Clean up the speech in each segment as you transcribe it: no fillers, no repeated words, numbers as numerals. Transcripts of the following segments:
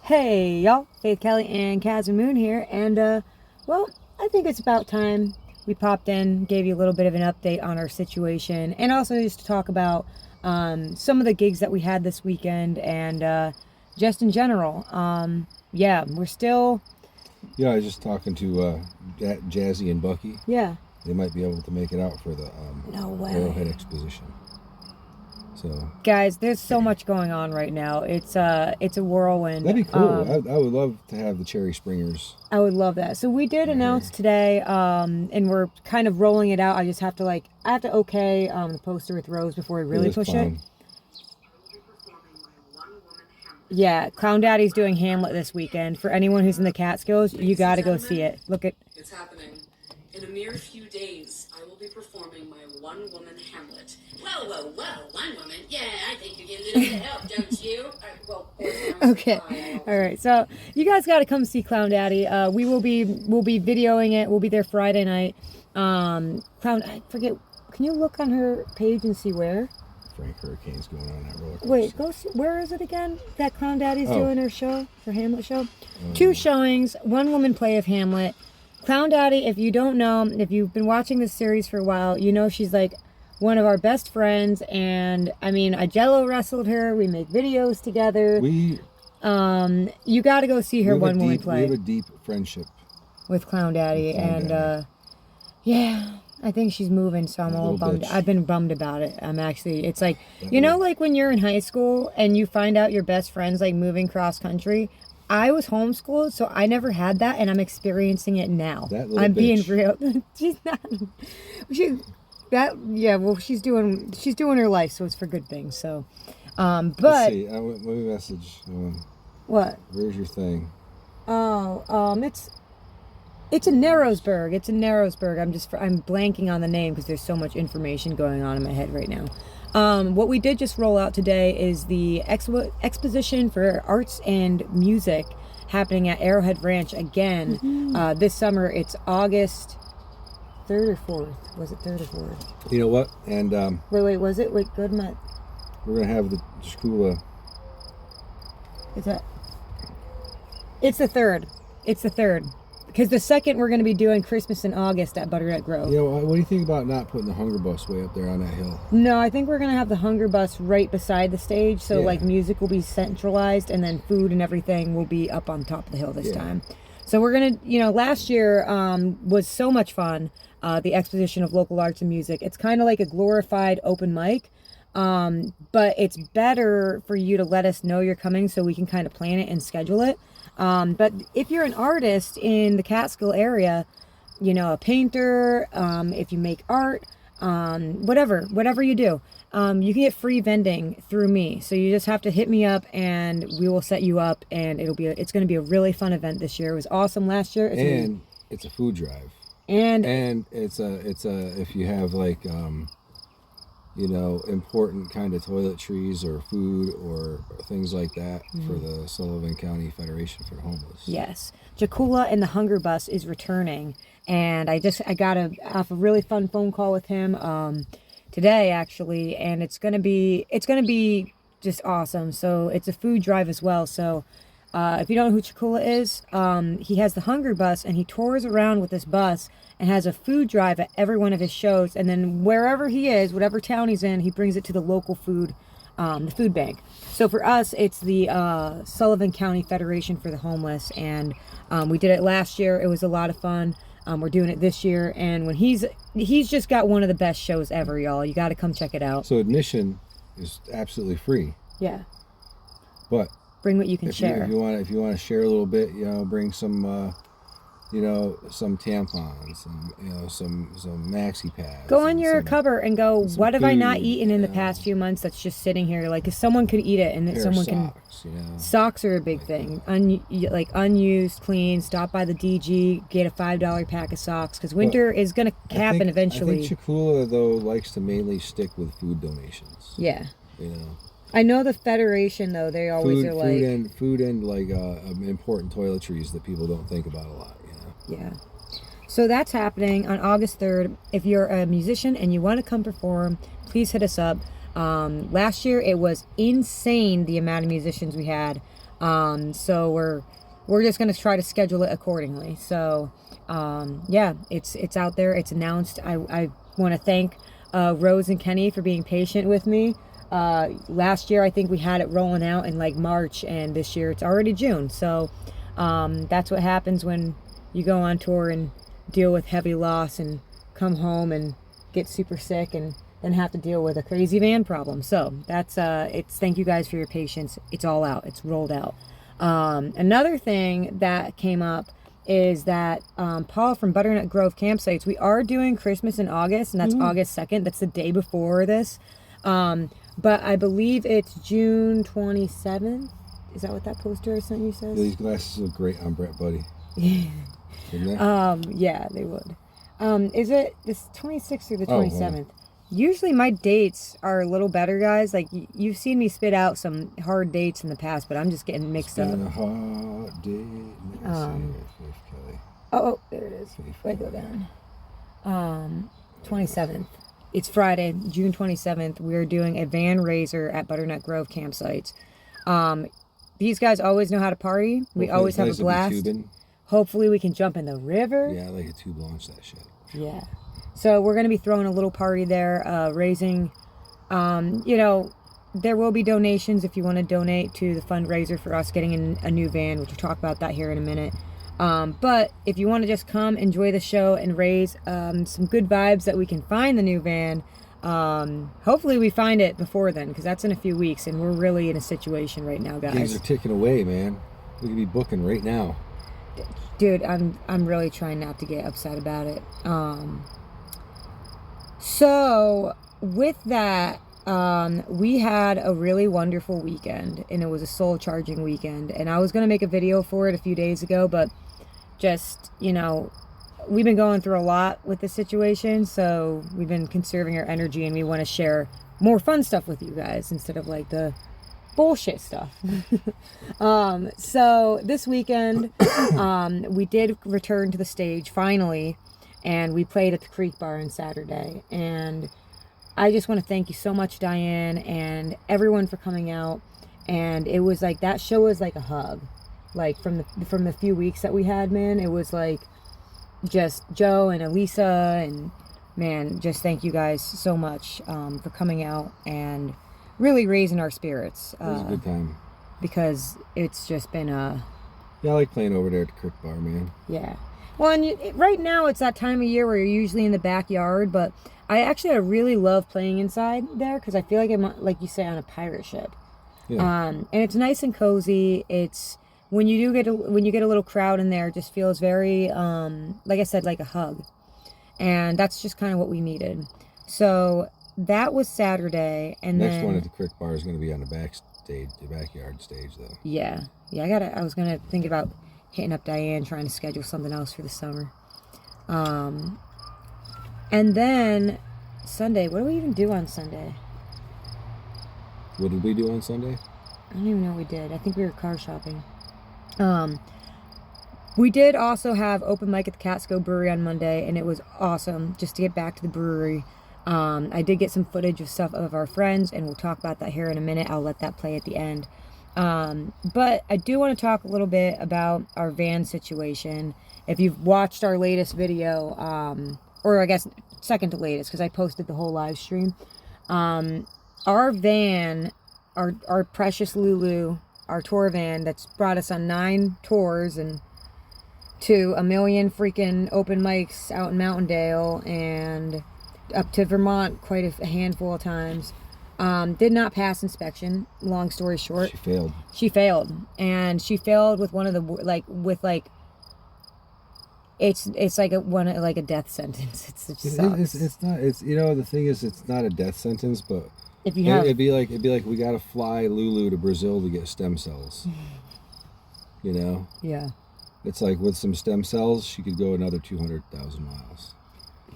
Hey y'all, Faith, Kelly, and Caswyn Moon here, and well, I think it's about time we popped in, gave you a little bit of an update on our situation, and also just to talk about some of the gigs that we had this weekend, and just in general. Yeah, we're still. Yeah, I was just talking to Jazzy and Bucky. Yeah. They might be able to make it out for the No way. Arrowhead exposition. So guys, there's so much going on right now. It's a whirlwind. that'd be cool. I would love to have the Cherry Springers. I would love that. So we did announce today, and we're kind of rolling it out. I just have to I have to okay the poster with Rose before we really push it. Yeah, Clown Daddy's doing Hamlet this weekend. For anyone who's in the Catskills, you got to go see it. Look at. It's happening. In a mere few days, I will be performing my one-woman Hamlet. Whoa, one woman? Yeah, I think you get a little bit of help, don't you? Okay, all right. So you guys got to come see Clown Daddy. We'll be videoing it. We'll be there Friday night. I forget. Can you look on her page and see where? Frank Hurricane's going on that roller coaster. Wait, go see, where is it again? That Clown Daddy's doing her show, her Hamlet show. 2 showings, one woman play of Hamlet. Clown Daddy, if you don't know, if you've been watching this series for a while, you know she's like one of our best friends. And I mean, I jello wrestled her. We make videos together. You got to go see her one woman play. We have a deep friendship with Clown Daddy, and yeah. I think she's moving, so I'm a little bummed. I've been bummed about it. I'm actually, it's like, you know, like when you're in high school and you find out your best friend's like moving cross country. I was homeschooled, so I never had that, and I'm experiencing it now. I'm being real. She's not. Well, she's doing her life, so it's for good things. So, but let's see. Let me message. What? Where's your thing? Oh, It's in Narrowsburg. I'm blanking on the name because there's so much information going on in my head right now. What we did just roll out today is the exposition for arts and music happening at Arrowhead Ranch again. Mm-hmm. This summer. It's August 3rd or 4th. Was it 3rd or 4th? You know what? And wait, was it? Wait, good month. We're gonna have the Chakula. Is that? It's the 3rd. It's the 3rd. Because the 2nd, we're going to be doing Christmas in August at Butternut Grove. You know, what do you think about not putting the Hunger Bus way up there on that hill? No, I think we're going to have the Hunger Bus right beside the stage. So, like, music will be centralized, and then food and everything will be up on top of the hill this time. So we're going to, last year was so much fun, the exposition of local arts and music. It's kind of like a glorified open mic. But it's better for you to let us know you're coming so we can kind of plan it and schedule it. But if you're an artist in the Catskill area, a painter, if you make art, whatever you do, you can get free vending through me. So you just have to hit me up and we will set you up, and it's going to be a really fun event this year. It was awesome last year. It's a food drive. And it's if you have like, important kind of toiletries or food or things like that for the Sullivan County Federation for the Homeless. Yes. Jakula and the Hunger Bus is returning, and I got off a really fun phone call with him today actually, and it's gonna be just awesome. So it's a food drive as well. So if you don't know who Jakula is, he has the Hunger Bus, and he tours around with this bus and has a food drive at every one of his shows. And then wherever he is, whatever town he's in, he brings it to the local food, the food bank. So for us, it's the Sullivan County Federation for the Homeless. And we did it last year. It was a lot of fun. We're doing it this year. And when he's just got one of the best shows ever, y'all. You got to come check it out. So admission is absolutely free. Yeah. But bring what you can share. If you want to share a little bit, bring some, some tampons and some maxi pads. Go in your cupboard and go, what have I not eaten in the past few months that's just sitting here? Like, if someone could eat it, and that someone socks, can. Socks are a big thing. Unused, clean. Stop by the DG, get a $5 pack of socks, because winter is going to happen eventually. I think Chakula though likes to mainly stick with food donations. Yeah. I know the Federation, though, they always are like... Food and like important toiletries that people don't think about a lot, Yeah. So that's happening on August 3rd. If you're a musician and you want to come perform, please hit us up. Last year, it was insane, the amount of musicians we had. So we're just going to try to schedule it accordingly. So yeah, it's out there. It's announced. I want to thank Rose and Kenny for being patient with me. Last year I think we had it rolling out in like March, and this year it's already June. So that's what happens when you go on tour and deal with heavy loss and come home and get super sick and then have to deal with a crazy van problem. So that's thank you guys for your patience. It's all out. It's rolled out. Another thing that came up is that Paul from Butternut Grove Campsites, we are doing Christmas in August, and that's August 2nd. That's the day before this. But I believe it's June 27th. Is that what that poster I sent you says? These glasses look great on Brett, buddy. Yeah, they would. Is it this 26th or the 27th? Usually my dates are a little better, guys. Like, you've seen me spit out some hard dates in the past, but I'm just getting mixed up. A hard day. Kelly. Oh, there it is. Wait, go down. 27th. It's Friday, June 27th. We're doing a van raiser at Butternut Grove Campsites. These guys always know how to party. We always have a blast. Hopefully we can jump in the river. Yeah, I like a tube launch that shit. Yeah. So we're going to be throwing a little party there, raising, there will be donations if you want to donate to the fundraiser for us getting a new van, which we'll talk about that here in a minute. But if you want to just come, enjoy the show, and raise some good vibes that we can find the new van, hopefully we find it before then, because that's in a few weeks, and we're really in a situation right now, guys. Things are ticking away, man. We could be booking right now. Dude, I'm really trying not to get upset about it. So with that, we had a really wonderful weekend, and it was a soul charging weekend, and I was going to make a video for it a few days ago, but just, we've been going through a lot with this situation, so we've been conserving our energy, and we want to share more fun stuff with you guys instead of like the bullshit stuff. So this weekend, we did return to the stage finally, and we played at the Creek Bar on Saturday, and I just want to thank you so much, Diane, and everyone for coming out. And it was like, that show was like a hug, like from the few weeks that we had, man. It was like just Joe and Elisa, and man, just thank you guys so much for coming out and really raising our spirits. It was a good time. Because it's just been a... Yeah, I like playing over there at the Creek Bar, man. Yeah. Well, and right now it's that time of year where you're usually in the backyard, but I really love playing inside there because I feel like I'm, like you say, on a pirate ship. Yeah. And it's nice and cozy. It's when you get a little crowd in there, it just feels very, like I said, like a hug, and that's just kind of what we needed. So that was Saturday, and next one at the Creek Bar is going to be on the backstage, the backyard stage, though. Yeah. I was gonna think about hitting up Diane, trying to schedule something else for the summer. And then Sunday, what do we even do on Sunday? What did we do on Sunday? I don't even know what we did. I think we were car shopping. We did also have open mic at the Catskill Brewery on Monday, and it was awesome just to get back to the brewery. I did get some footage of stuff of our friends, and we'll talk about that here in a minute. I'll let that play at the end. But I do want to talk a little bit about our van situation. If you've watched our latest video, or I guess second to latest, because I posted the whole live stream. Our van, our precious Lulu, our tour van that's brought us on 9 tours and to a million freaking open mics out in Mountaindale and up to Vermont quite a handful of times, did not pass inspection. Long story short, she failed, and she failed with one of the it's like a death sentence. It's not. It's the thing is, it's not a death sentence, but if you have, it'd be like we gotta fly Lulu to Brazil to get stem cells. Yeah. It's like with some stem cells, she could go another 200,000 miles.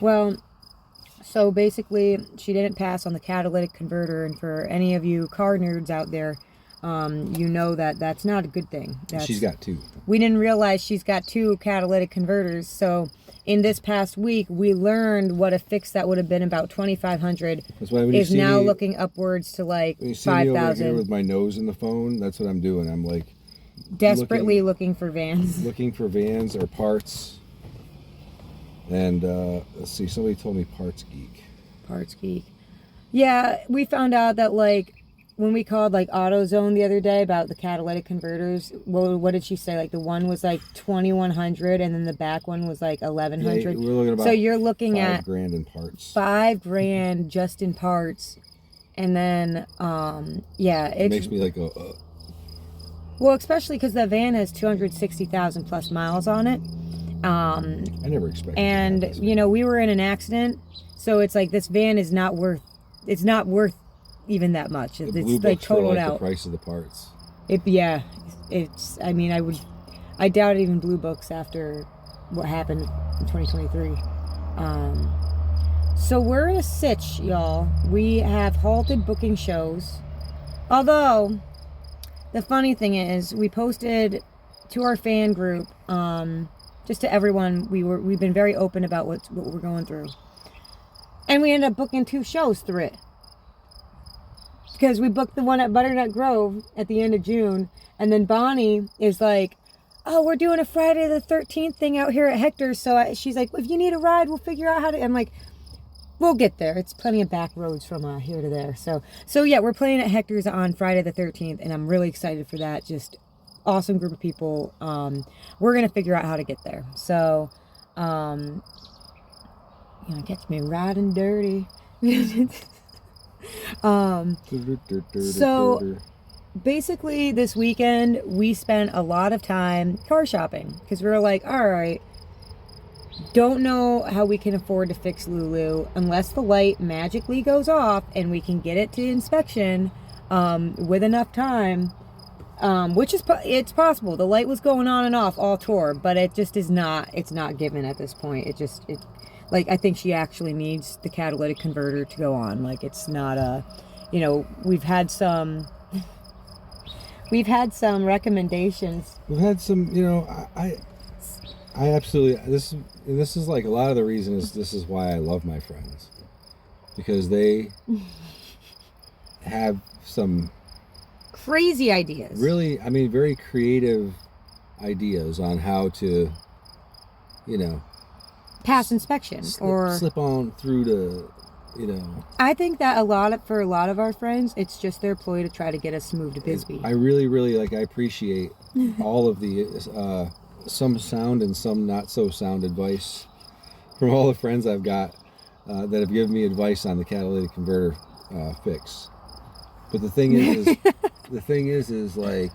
Well, so basically, she didn't pass on the catalytic converter, and for any of you car nerds out there, you know that's not a good thing. She's got 2. We didn't realize she's got 2 catalytic converters. So in this past week, we learned what a fix that would have been about $2,500 is now looking upwards to like $5,000. With my nose in the phone, that's what I'm doing. I'm like, desperately looking for vans. Looking for vans or parts. And let's see, somebody told me Parts Geek. Parts Geek. Yeah, we found out that like when we called like AutoZone the other day about the catalytic converters, what did she say? Like the one was like 2,100 and then the back one was like 1,100. Yeah, we're looking about so you're looking at $5,000 in parts. $5,000 just in parts. And then yeah, it makes me like well, especially because the van has 260,000 plus miles on it. I never expected. And you know, we were in an accident, so it's like this van is not worth. It's not worth even that much. It's like totaled out. The price of the parts. It's. I mean, I doubt it even blue books after what happened in 2023. So we're in a sitch, y'all. We have halted booking shows. Although, the funny thing is, we posted to our fan group. Just to everyone, we've been very open about what we're going through, and we ended up booking 2 shows through it because we booked the one at Butternut Grove at the end of June, and then Bonnie is like, "Oh, we're doing a Friday the 13th thing out here at Hector's," so she's like, "If you need a ride, we'll figure out how to." I'm like, "We'll get there. It's plenty of back roads from here to there." So yeah, we're playing at Hector's on Friday the 13th, and I'm really excited for that. Just awesome group of people. We're gonna figure out how to get there. So catch me riding dirty. So basically this weekend we spent a lot of time car shopping because we were like, all right, don't know how we can afford to fix Lulu unless the light magically goes off and we can get it to inspection with enough time. Which is it's possible. The light was going on and off all tour, but it just is not. It's not given at this point. Like I think she actually needs the catalytic converter to go on. Like it's not a, we've had some recommendations. We've had some, I absolutely this is like a lot of the reasons. This is why I love my friends, because they have some crazy ideas. Really, I mean, very creative ideas on how to, pass inspection or slip on through to, I think that for a lot of our friends, it's just their ploy to try to get us to move to Bisbee. I really, really I appreciate all of the some sound and some not so sound advice from all the friends I've got that have given me advice on the catalytic converter fix. But the thing is like,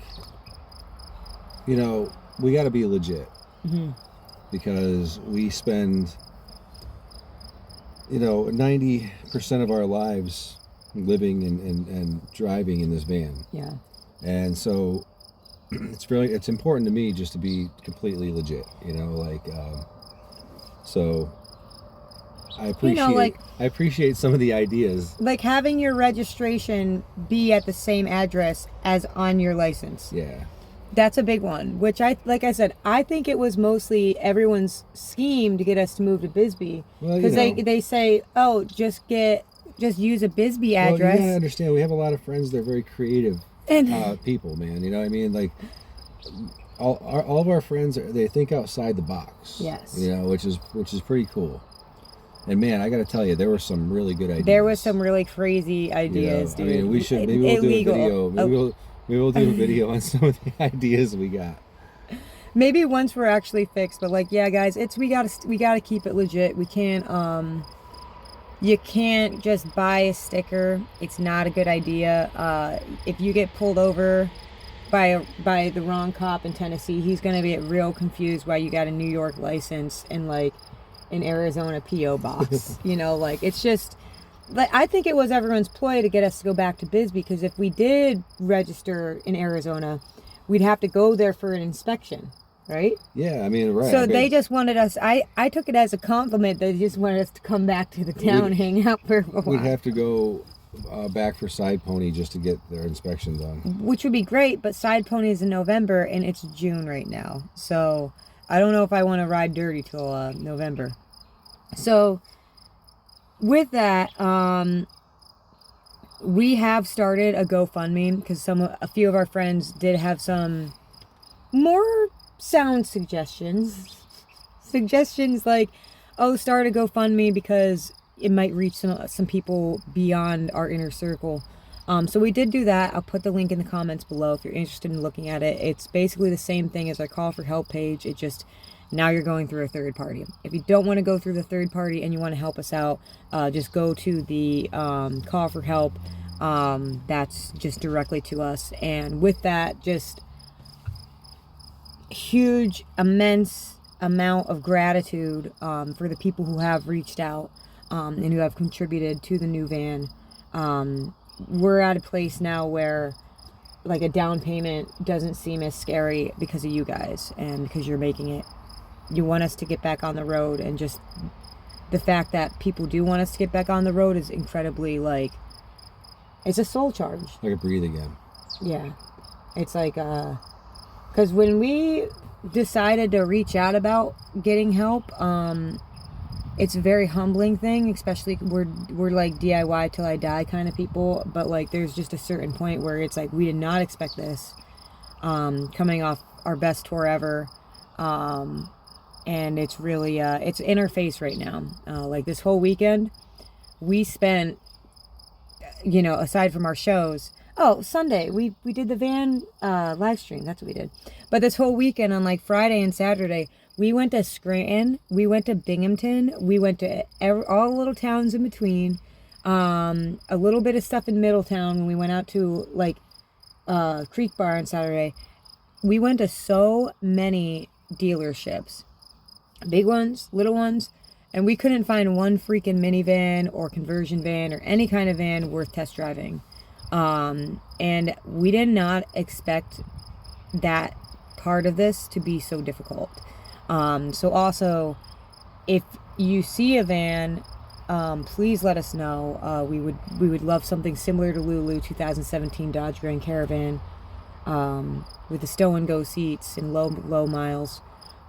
we got to be legit. Mm-hmm. Because we spend, 90% of our lives living and driving in this van. Yeah. And so it's important to me just to be completely legit, so I appreciate some of the ideas. Like having your registration be at the same address as on your license. Yeah. That's a big one, which I said, I think it was mostly everyone's scheme to get us to move to Bisbee. Because they say, oh, just use a Bisbee address. Well, you gotta understand, we have a lot of friends that are very creative people, man. You know what I mean? Like, all of our friends, they think outside the box. Yes. Which is pretty cool. And man, I got to tell you, there were some really good ideas. There was some really crazy ideas, dude. I mean, maybe we'll do a video. Maybe we'll do a video on some of the ideas we got. Maybe once we're actually fixed, but like, yeah, guys, we gotta keep it legit. We can't, you can't just buy a sticker. It's not a good idea. If you get pulled over by the wrong cop in Tennessee, he's gonna be real confused why you got a New York license and like an Arizona P.O. box. It's just, I think it was everyone's ploy to get us to go back to Bisbee, because if we did register in Arizona, we'd have to go there for an inspection, right? Yeah, I mean, right. So they just wanted us, I took it as a compliment. They just wanted us to come back to the town and hang out for a while. We'd have to go back for Side Pony just to get their inspection done. Which would be great, but Side Pony is in November and it's June right now. So I don't know if I want to ride dirty till November. So with that, we have started a GoFundMe because a few of our friends did have some more sound suggestions. Suggestions like, oh, start a GoFundMe because it might reach some people beyond our inner circle. So we did do that. I'll put the link in the comments below if you're interested in looking at it. It's basically the same thing as our call for help page. It just, now you're going through a third party. If you don't want to go through the third party and you want to help us out, just go to the call for help. That's just directly to us. And with that, just huge, immense amount of gratitude for the people who have reached out and who have contributed to the new van. We're at a place now where like a down payment doesn't seem as scary because of you guys and because you're making it. You want us to get back on the road, and just the fact that people do want us to get back on the road is incredibly, like, it's a soul charge. Like a breathe again. Yeah. It's like, because when we decided to reach out about getting help, it's a very humbling thing, especially we're like DIY till I die kind of people, but like there's just a certain point where it's like we did not expect this, coming off our best tour ever, and it's really it's in our face right now. Like this whole weekend we spent, you know, aside from our shows, Sunday we did the van live stream, that's what we did, but this whole weekend on like Friday and Saturday we went to Scranton, we went to Binghamton, we went to all the little towns in between, a little bit of stuff in Middletown when we went out to like Creek Bar on Saturday. We went to so many dealerships, big ones, little ones, and we couldn't find one freaking minivan or conversion van or any kind of van worth test driving. And we did not expect that part of this to be so difficult. So also, if you see a van, please let us know. We would love something similar to Lulu 2017 Dodge Grand Caravan, with the stow and go seats and low miles,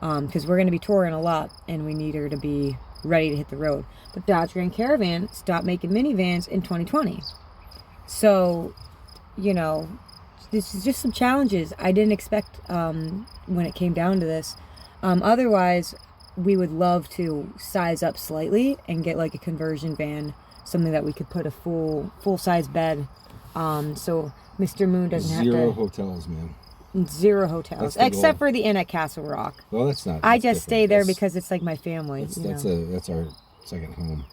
because we're going to be touring a lot and we need her to be ready to hit the road. But Dodge Grand Caravan stopped making minivans in 2020. So, you know, this is just some challenges I didn't expect when it came down to this. Otherwise, we would love to size up slightly and get like a conversion van, something that we could put a full-size bed. So Mr. Moon doesn't have to... Zero hotels, man. Zero hotels, except for the inn at Castle Rock. Well, that's not... I just stay there because it's like my family. That's our second home.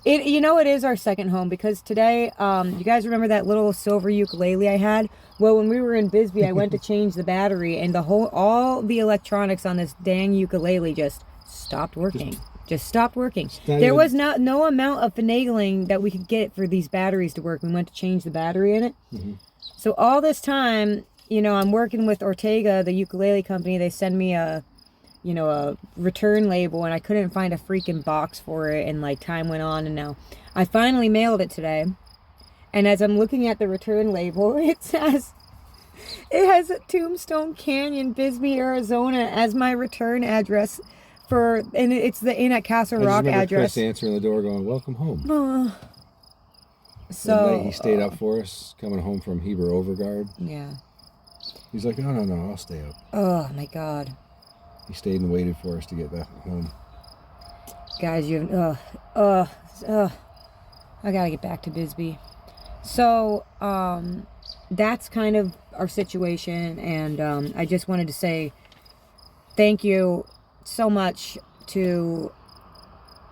It is our second home because today, you guys remember that little silver ukulele I had? Well, when we were in Bisbee, I went to change the battery and all the electronics on this dang ukulele just stopped working. Just stopped working. There was no amount of finagling that we could get for these batteries to work. We went to change the battery in it. Mm-hmm. So all this time, I'm working with Ortega, the ukulele company. They send me a return label, and I couldn't find a freaking box for it, and like time went on, and now I finally mailed it today. And as I'm looking at the return label, it has a Tombstone Canyon, Bisbee, Arizona as my return address and it's the Inn at Castle Rock address. Chris answering the door going, "Welcome home." So the night he stayed up for us, coming home from Heber Overguard. Yeah. He's like, no, I'll stay up. Oh my God. He stayed and waited for us to get back home. Guys, I gotta get back to Bisbee. So, that's kind of our situation, and I just wanted to say thank you so much to...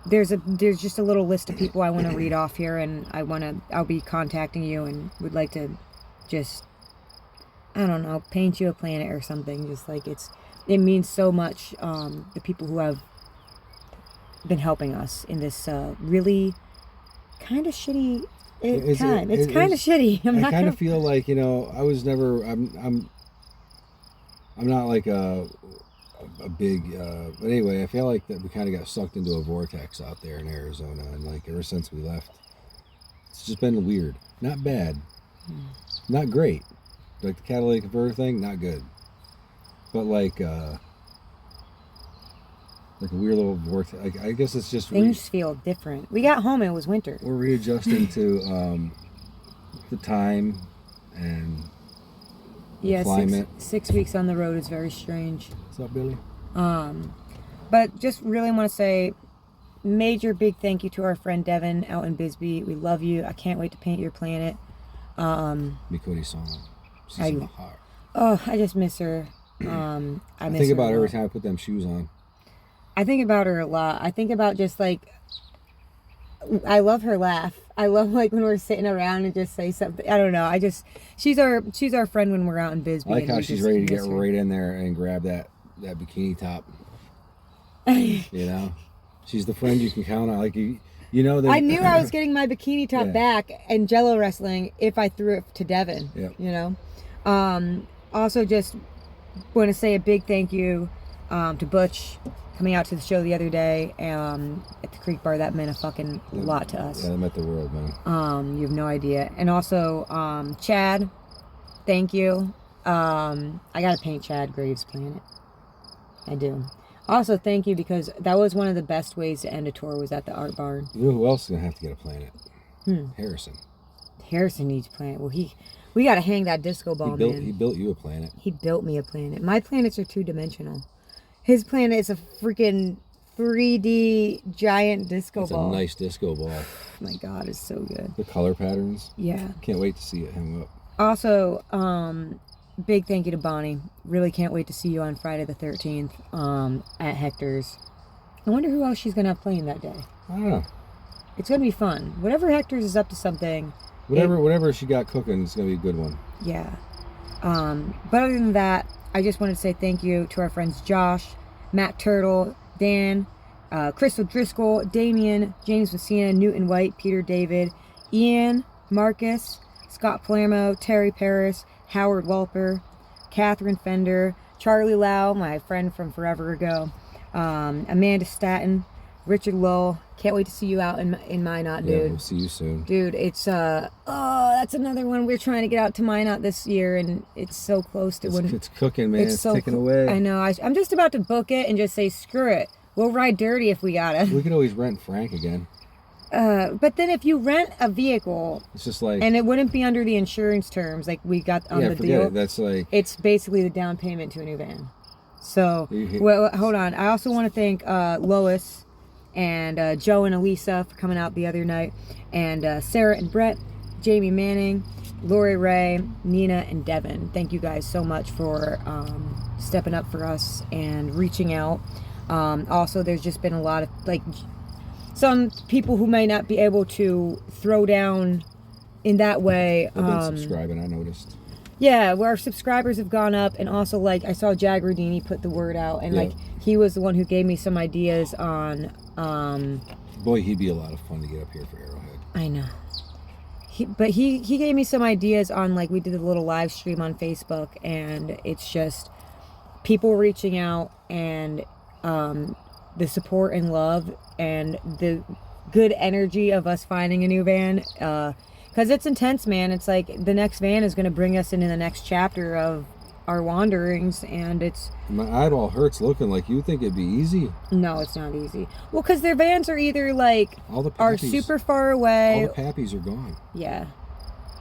There's just a little list of people I want to read off here, and I'll be contacting you and would like to just, I don't know, paint you a planet or something. Just like it means so much, the people who have been helping us in this really kind of shitty time. It's kind of shitty. I kind of feel like, I was never, I'm not like a big, but anyway, I feel like that we kind of got sucked into a vortex out there in Arizona, and like ever since we left, it's just been weird. Not bad, not great. Like the catalytic converter thing, not good. But like a weird little vortex. I guess it's just things feel different. We got home and it was winter. We're readjusting to the time, and Yeah, climate. 6 weeks on the road is very strange. What's up, Billy? But just really want to say major big thank you to our friend Devin out in Bisbee. We love you. I can't wait to paint your planet. Mikori song. She's in my heart. Oh, I just miss her. I think about her every time I put them shoes on. I think about her a lot. I think about just like, I love her laugh. I love like when we're sitting around and just say something. I don't know. She's our friend when we're out in Bisbee. I like how she's ready to get right in there and grab that bikini top. You know, she's the friend you can count on. Like you know that. I knew I was getting my bikini top back in Jello wrestling if I threw it to Devin. Yeah. You know. Also, just want to say a big thank you to Butch coming out to the show the other day at the Creek Bar. That meant a fucking lot to us. Yeah, that meant the world, man. You have no idea. And also, Chad, thank you. I gotta paint Chad Graves' planet. I do. Also, thank you because that was one of the best ways to end a tour was at the Art Barn. You know who else is gonna have to get a planet? Harrison. Harrison needs a planet. Well, we gotta hang that disco ball, man. He built you a planet. He built me a planet. My planets are 2-dimensional. His planet is a freaking 3D giant disco ball. It's a nice disco ball. Oh my God, it's so good. The color patterns. Yeah. Can't wait to see it hang up. Also, big thank you to Bonnie. Really can't wait to see you on Friday the 13th at Hector's. I wonder who else she's going to have playing that day. I don't know. It's going to be fun. Whatever Hector's is up to something. Whatever she got cooking, it's going to be a good one. Yeah. But other than that, I just wanted to say thank you to our friends Josh, Matt Turtle, Dan, Crystal Driscoll, Damien, James Messina, Newton White, Peter David, Ian, Marcus, Scott Palermo, Terry Paris, Howard Welper, Catherine Fender, Charlie Lau, my friend from forever ago, Amanda Staton, Richard Lowell. Can't wait to see you out in Minot, dude. Yeah, we'll see you soon. Dude, it's that's another one. We're trying to get out to Minot this year, and it's so close to when it's cooking, man. It's so ticking away. I know. I'm just about to book it and just say screw it. We'll ride dirty if we gotta. We could always rent Frank again. But then if you rent a vehicle, it's just like, and it wouldn't be under the insurance terms like we got on the deal. That's like, it's basically the down payment to a new van. So, well, hold on. I also want to thank Lois and Joe and Elisa for coming out the other night, and Sarah and Brett, Jamie Manning, Lori Ray, Nina, and Devin. Thank you guys so much for stepping up for us and reaching out. Also, there's just been a lot of like some people who may not be able to throw down in that way. I've been subscribing, I noticed. Yeah, where our subscribers have gone up, and also like I saw Jag Rodini put the word out, and like he was the one who gave me some ideas on. Boy, he'd be a lot of fun to get up here for Arrowhead. I know. He gave me some ideas on like we did a little live stream on Facebook, and it's just people reaching out and the support and love and the good energy of us finding a new van. Because it's intense, man. It's like the next van is going to bring us into the next chapter of our wanderings, and it's... My eyeball hurts looking like you think it'd be easy. No, it's not easy. Well, because their vans are either like... are super far away. All the pappies are gone. Yeah.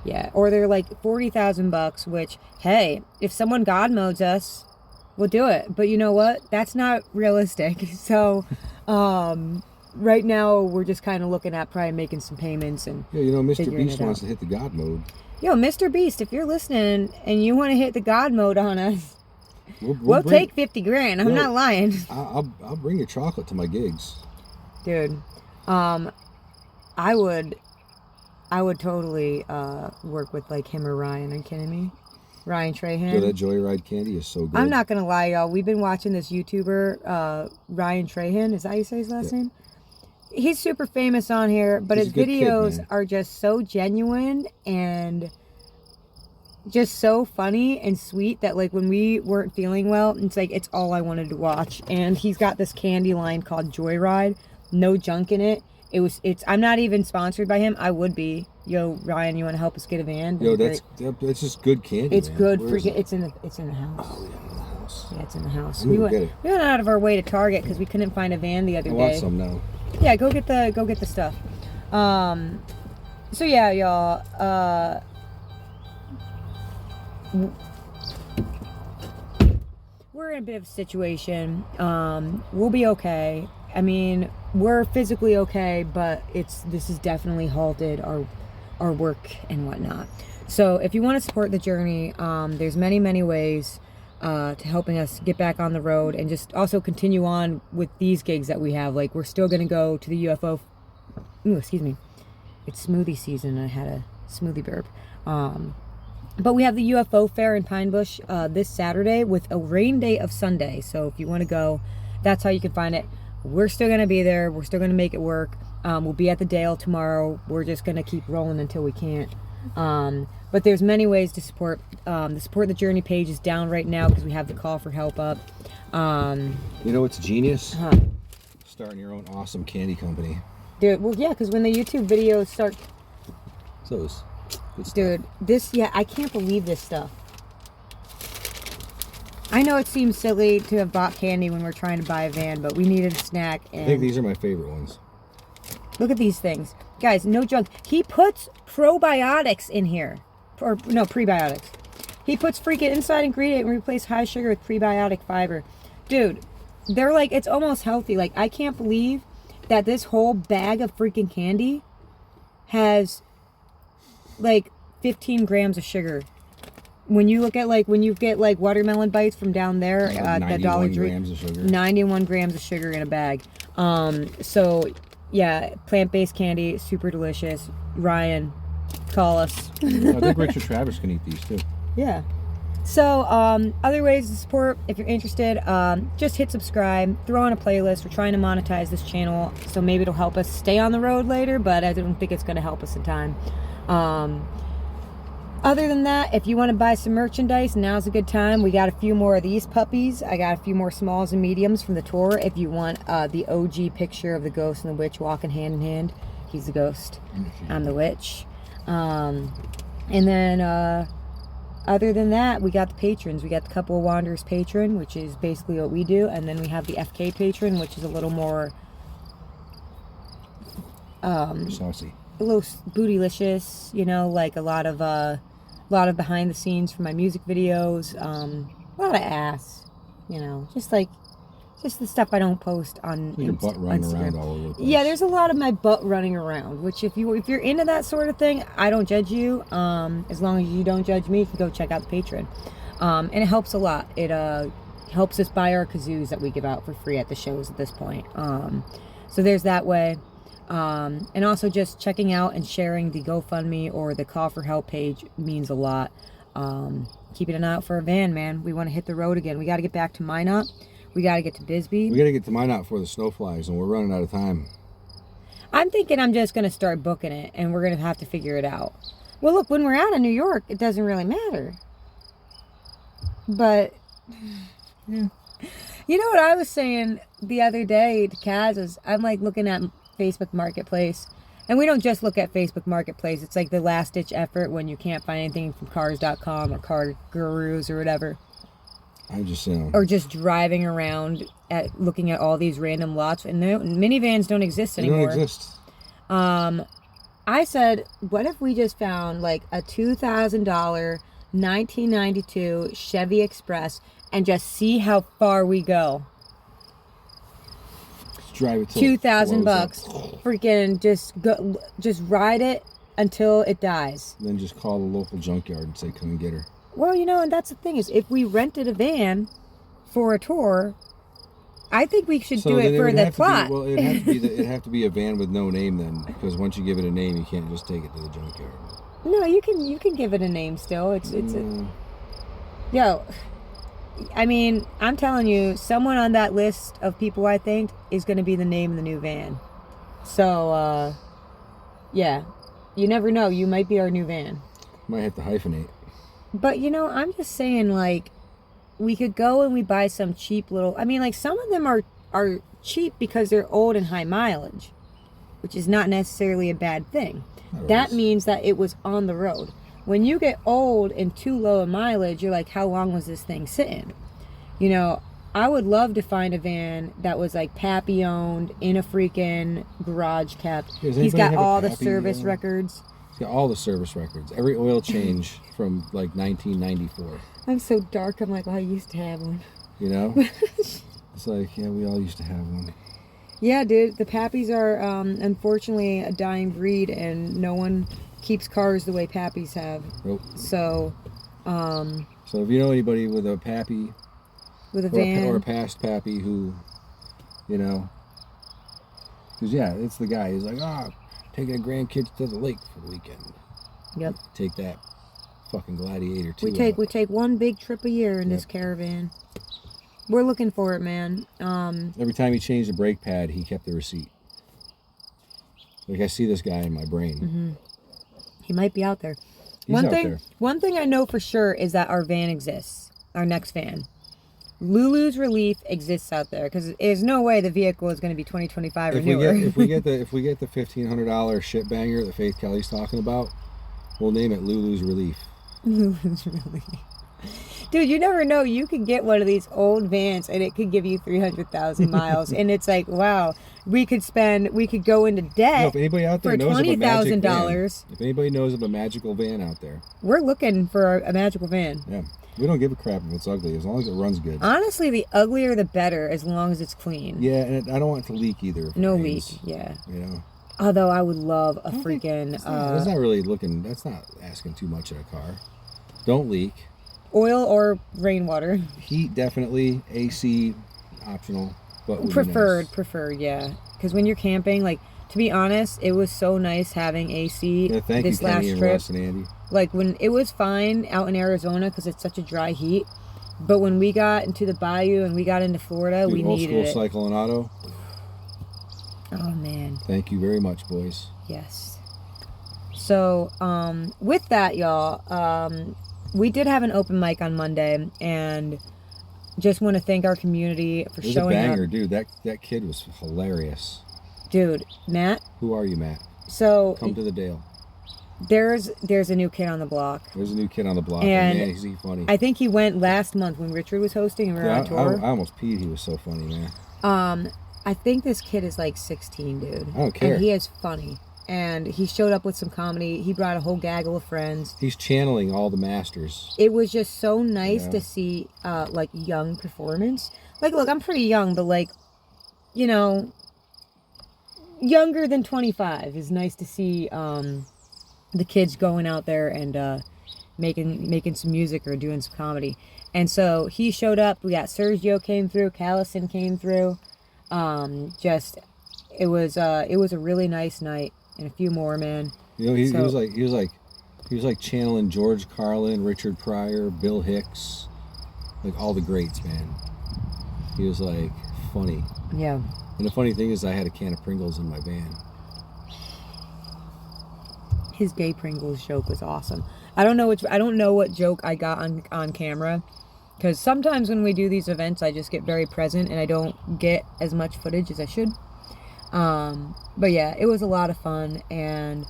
Yeah. Or they're like $40,000, which, hey, if someone God modes us, we'll do it. But you know what? That's not realistic. So, right now, we're just kind of looking at probably making some payments and yeah, you know, Mr. Beast wants to hit the God mode. Yo, Mr. Beast, if you're listening and you want to hit the God mode on us, we'll take 50 grand. I'm not lying. I'll bring you chocolate to my gigs. Dude, I would totally work with like him or Ryan. Are you kidding me? Ryan Trahan. Yeah, that Joyride candy is so good. I'm not gonna lie, y'all. We've been watching this YouTuber, Ryan Trahan. Is that how you say his last name? He's super famous on here, but his videos are just so genuine and just so funny and sweet that like when we weren't feeling well, it's like it's all I wanted to watch. And he's got this candy line called Joyride, no junk in it. I'm not even sponsored by him. I would be. Yo, Ryan, you want to help us get a van? Yo, that's just good candy. It's man. good. It's in the house. Oh, yeah, in the house. Yeah, it's in the house. We went out of our way to Target because we couldn't find a van the other day. I want some now. Yeah, go get the stuff. So yeah, y'all. we're in a bit of a situation. We'll be okay. I mean, we're physically okay, but this has definitely halted our work and whatnot. So if you want to support the journey, there's many ways to helping us get back on the road and just also continue on with these gigs that we have. Like, we're still going to go to the UFO. Ooh, excuse me. It's smoothie season. I had a smoothie burp. But we have the UFO fair in Pine Bush this Saturday with a rain day of Sunday. So if you want to go, that's how you can find it. We're still going to be there. We're still going to make it work. We'll be at the Dale tomorrow. We're just going to keep rolling until we can't. But there's many ways to support. The Support the Journey page is down right now because we have the call for help up. You know what's genius? Huh. Starting your own awesome candy company. Dude, well, yeah, because when the YouTube videos start... So it's good stuff. Dude, I can't believe this stuff. I know it seems silly to have bought candy when we're trying to buy a van, but we needed a snack. And I think these are my favorite ones. look at these things. Guys, no junk. He puts probiotics in here. Or, no, prebiotics. He puts freaking inside ingredient and replace high sugar with prebiotic fiber. Dude, they're like, it's almost healthy. Like, I can't believe that this whole bag of freaking candy has like 15 grams of sugar. When you look at when you get like watermelon bites from down there at the Dollar Tree, 91 grams of sugar in a bag. So yeah, plant-based candy, super delicious. Ryan, call us. I think Richard Travis can eat these too. Yeah. So, other ways to support, if you're interested, just hit subscribe, throw on a playlist. We're trying to monetize this channel, so maybe it'll help us stay on the road later, but I don't think it's going to help us in time. Other than that, if you want to buy some merchandise, now's a good time. We got a few more of these puppies. I got a few more smalls and mediums from the tour. If you want the OG picture of the ghost and the witch walking hand in hand, he's the ghost, I'm the witch. And then... other than that, we got the patrons. We got the Couple of Wanderers patron, which is basically what we do, and then we have the FK patron, which is a little more saucy, a little bootylicious, you know, like a lot of behind the scenes from my music videos, a lot of ass, you know, just the stuff I don't post on your butt running Instagram. around all over the place. Yeah, there's a lot of my butt running around, which if you're into that sort of thing, I don't judge you. As long as you don't judge me, you can go check out the Patreon. And it helps a lot. It helps us buy our kazoos that we give out for free at the shows at this point. So there's that way. And also just checking out and sharing the GoFundMe or the Call for Help page means a lot. Keeping an eye out for a van, man. We want to hit the road again. We got to get back to Minot. We got to get to Bisbee. We got to get to Minot for the snow flies, and we're running out of time. I'm thinking I'm just going to start booking it, and we're going to have to figure it out. Well, look, when we're out of New York, it doesn't really matter. But, you know what I was saying the other day to Kaz is I'm like looking at Facebook Marketplace, and we don't just look at Facebook Marketplace. It's like the last-ditch effort when you can't find anything from cars.com or Car Gurus or whatever. I'm just or just driving around looking at all these random lots, and minivans don't exist anymore. They don't exist. I said, what if we just found like a $2,000 1992 Chevy Express and just see how far we go? Just drive it till $2,000, freaking just ride it until it dies. Then just call the local junkyard and say, "Come and get her." Well, you know, and that's the thing is, if we rented a van for a tour, I think we should do it for the plot. It'd have to be a van with no name then, because once you give it a name, you can't just take it to the junkyard. No, you can give it a name still. Yo, I mean, I'm telling you, someone on that list of people I think is going to be the name of the new van. So, yeah, you never know. You might be our new van. Might have to hyphenate. But, you know, I'm just saying, like, we could go and we buy some cheap little... I mean, like, some of them are cheap because they're old and high mileage, which is not necessarily a bad thing. That means that it was on the road. When you get old and too low a mileage, you're like, how long was this thing sitting? You know, I would love to find a van that was, like, Pappy-owned, in a freaking garage kept. He's got all the service records. He's got all the service records. Every oil change from like 1994. I'm so dark. I'm like, well, I used to have one. You know? It's like, yeah, we all used to have one. Yeah, dude. The Pappies are unfortunately a dying breed, and no one keeps cars the way Pappies have. Nope. So if you know anybody with a Pappy, with a van or a past Pappy who, you know, because yeah, it's the guy. He's like, taking the grandkids to the lake for the weekend. Yep. Take that fucking Gladiator too. We take one big trip a year in this caravan. We're looking for it, man. Every time he changed the brake pad, he kept the receipt. Like, I see this guy in my brain. Mm-hmm. He might be out there. He's out there. One thing I know for sure is that our van exists. Our next van. Lulu's Relief exists out there, because there's no way the vehicle is going to be 2025 or newer. If we get the $1,500 shit banger that Faith Kelly's talking about, we'll name it Lulu's Relief. Lulu's Relief. Dude, you never know. You could get one of these old vans and it could give you 300,000 miles. And it's like, wow, we could go into debt if anybody out there for knows $20,000. If anybody knows of a magical van out there, we're looking for a magical van. Yeah. We don't give a crap if it's ugly, as long as it runs good. Honestly, the uglier the better, as long as it's clean. Yeah, and I don't want it to leak either. No leak, yeah. You know? Although I would love a freaking... That's not asking too much in a car. Don't leak. Oil or rainwater. Heat, definitely. AC, optional. But Preferred, yeah. Because when you're camping, like, to be honest, it was so nice having AC this last trip. Russ and Andy. Like, when it was fine out in Arizona because it's such a dry heat, but when we got into the bayou and we got into Florida, we needed it. Old school cycle and auto. Oh man! Thank you very much, boys. Yes. So, with that, y'all, we did have an open mic on Monday, and just want to thank our community for showing up. It was a banger, dude. That kid was hilarious. Dude, Matt. Who are you, Matt? So come to the Dale. There's a new kid on the block. There's a new kid on the block. And man, is he funny. I think he went last month when Richard was hosting and we were on tour. I almost peed. He was so funny, man. I think this kid is like 16, dude. I don't care. And he is funny. And he showed up with some comedy. He brought a whole gaggle of friends. He's channeling all the masters. It was just so nice to see, like, young performance. Like, look, I'm pretty young, but, like, you know, younger than 25 is nice to see the kids going out there and making some music or doing some comedy. And so he showed up. We got Sergio came through. Callison came through. It was a really nice night. And a few more, man. You know, he was like channeling George Carlin, Richard Pryor, Bill Hicks, like all the greats, man. He was like funny. Yeah. And the funny thing is, I had a can of Pringles in my van. His gay Pringles joke was awesome. I don't know what joke I got on camera, because sometimes when we do these events, I just get very present and I don't get as much footage as I should. But yeah, it was a lot of fun, and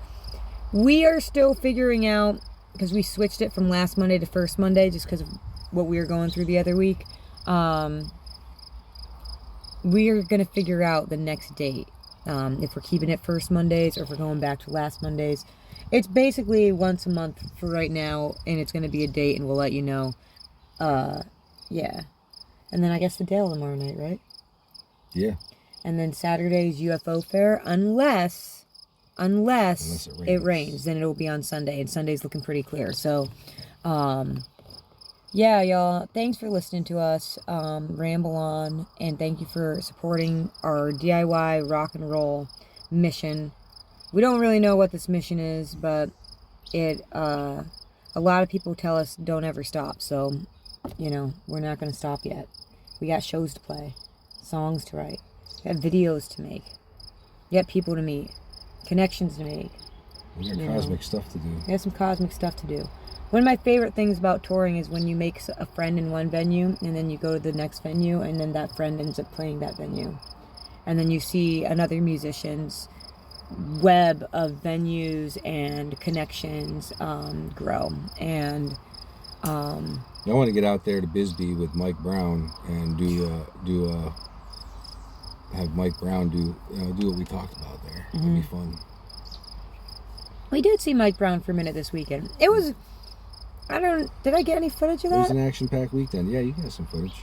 we are still figuring out, because we switched it from last Monday to first Monday just because of what we were going through the other week. We are going to figure out the next date, if we're keeping it first Mondays or if we're going back to last Mondays. It's basically once a month for right now, and it's going to be a date, and we'll let you know. Yeah. And then I guess the Dale tomorrow night, right? Yeah. And then Saturday's UFO fair, unless it rains, then it'll be on Sunday, and Sunday's looking pretty clear. So, yeah, y'all, thanks for listening to us ramble on, and thank you for supporting our DIY rock and roll mission. We don't really know what this mission is, but a lot of people tell us don't ever stop. So, you know, we're not going to stop yet. We got shows to play, songs to write. We have videos to make. We got people to meet. Connections to make. We got cosmic stuff to do. We have some cosmic stuff to do. One of my favorite things about touring is when you make a friend in one venue, and then you go to the next venue, and then that friend ends up playing that venue. And then you see another musician's web of venues and connections grow. And I want to get out there to Bisbee with Mike Brown and have Mike Brown do what we talked about there. Mm-hmm. It'd be fun. We did see Mike Brown for a minute this weekend. It was, did I get any footage of that? It was an action-packed weekend. Yeah, you got some footage.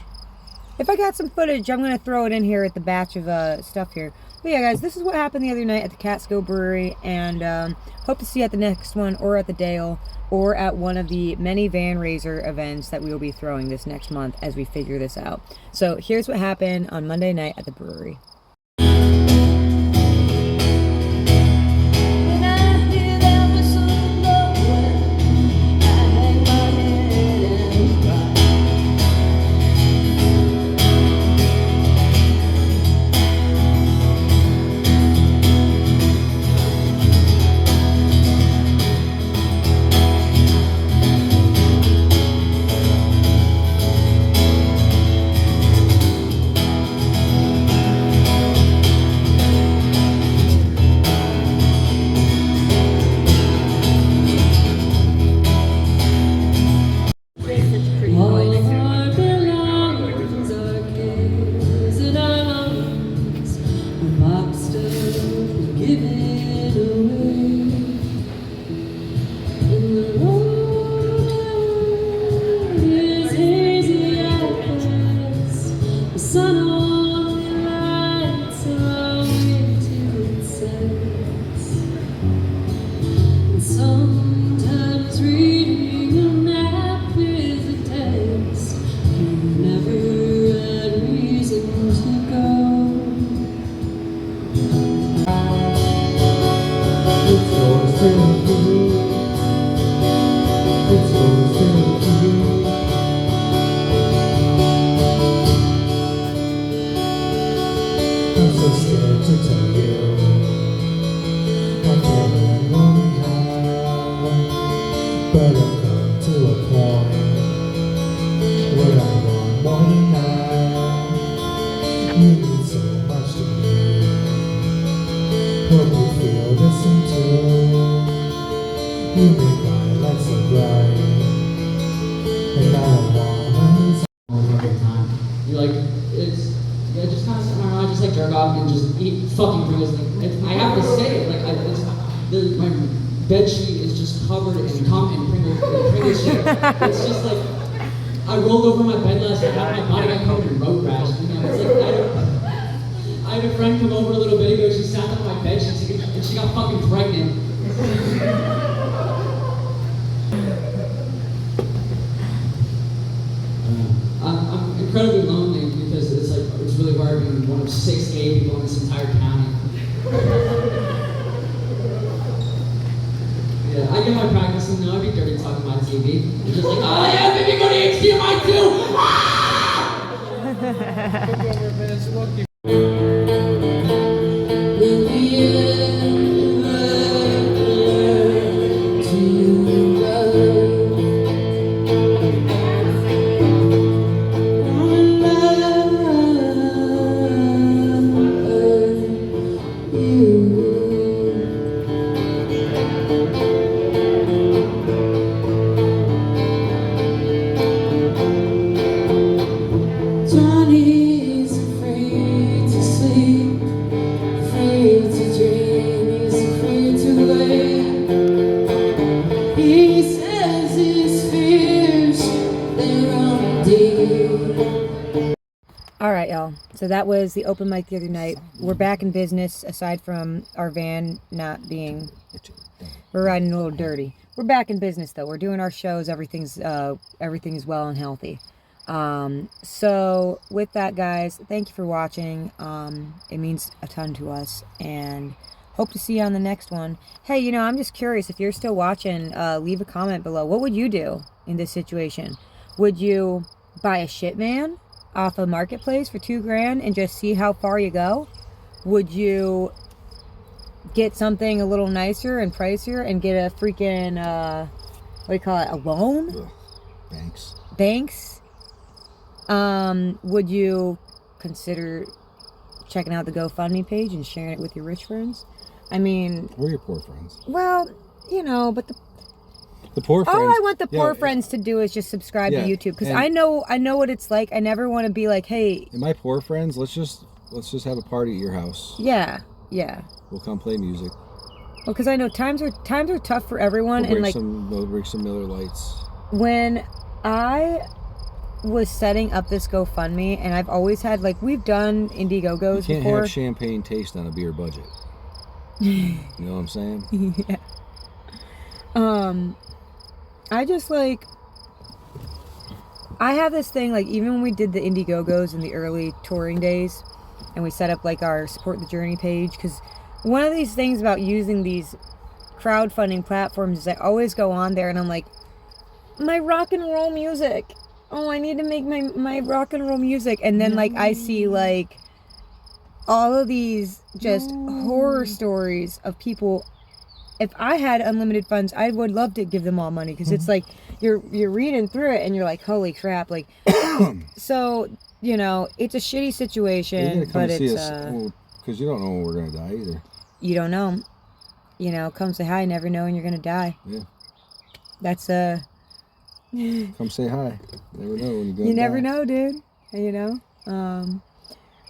If I got some footage, I'm going to throw it in here at the batch of stuff here. But yeah, guys, this is what happened the other night at the Catskill Brewery, and hope to see you at the next one, or at the Dale, or at one of the many Vanraiser events that we will be throwing this next month as we figure this out. So here's what happened on Monday night at the brewery. Bed sheet is just covered in cum and Pringles shit. It's just like, I rolled over my bed last night, half my body got covered in road rash. You know, it's like, I had a friend come over a little bit ago, she sat on my bed sheet and she got fucking pregnant. I'm incredibly lonely because it's really hard being one of 6 gay people in this entire county. Yeah, I get my practicing now. I'd be dirty talking my TV. I'm just like, oh yeah, baby, go to HDMI too! Alright, y'all. So that was the open mic the other night. We're back in business, aside from our van not being... We're riding a little dirty. We're back in business, though. We're doing our shows. Everything is well and healthy. So, with that, guys, thank you for watching. It means a ton to us. And hope to see you on the next one. Hey, I'm just curious. If you're still watching, leave a comment below. What would you do in this situation? Would you buy a shit man off a marketplace for $2,000 and just see how far you go? Would you get something a little nicer and pricier and get a freaking what do you call it, a loan? Ugh. Banks. Would you consider checking out the GoFundMe page and sharing it with your rich friends? I mean, or your poor friends. Well, but the poor friends. All I want the poor friends to do is just subscribe to YouTube, because I know what it's like. I never want to be like, hey. And my poor friends, let's just have a party at your house. Yeah. We'll come play music. Well, because I know times are tough for everyone, We'll bring some Miller Lights. When I was setting up this GoFundMe, and I've always had, like, we've done Indiegogos You can't before. have champagne taste on a beer budget. You know what I'm saying? Yeah. I just, like, I have this thing, like, even when we did the Indiegogos in the early touring days, and we set up, like, our Support the Journey page, because one of these things about using these crowdfunding platforms is I always go on there and I'm like, my rock and roll music. Oh, I need to make my rock and roll music. And then, like, I see, like, all of these just horror stories of people. If I had unlimited funds, I would love to give them all money, because it's like you're reading through it and you're like, holy crap, like. So, you know, it's a shitty situation, but it's because you don't know when we're gonna die either. You don't know. You know, come say hi, never knowing you're gonna die. Yeah. That's Come say hi. Never know when you're gonna you never die. know, dude. You know.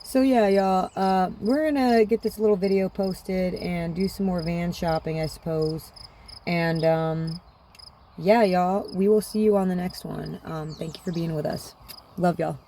So yeah, y'all, we're gonna get this little video posted and do some more van shopping, I suppose. And yeah, y'all, we will see you on the next one. Thank you for being with us. Love y'all.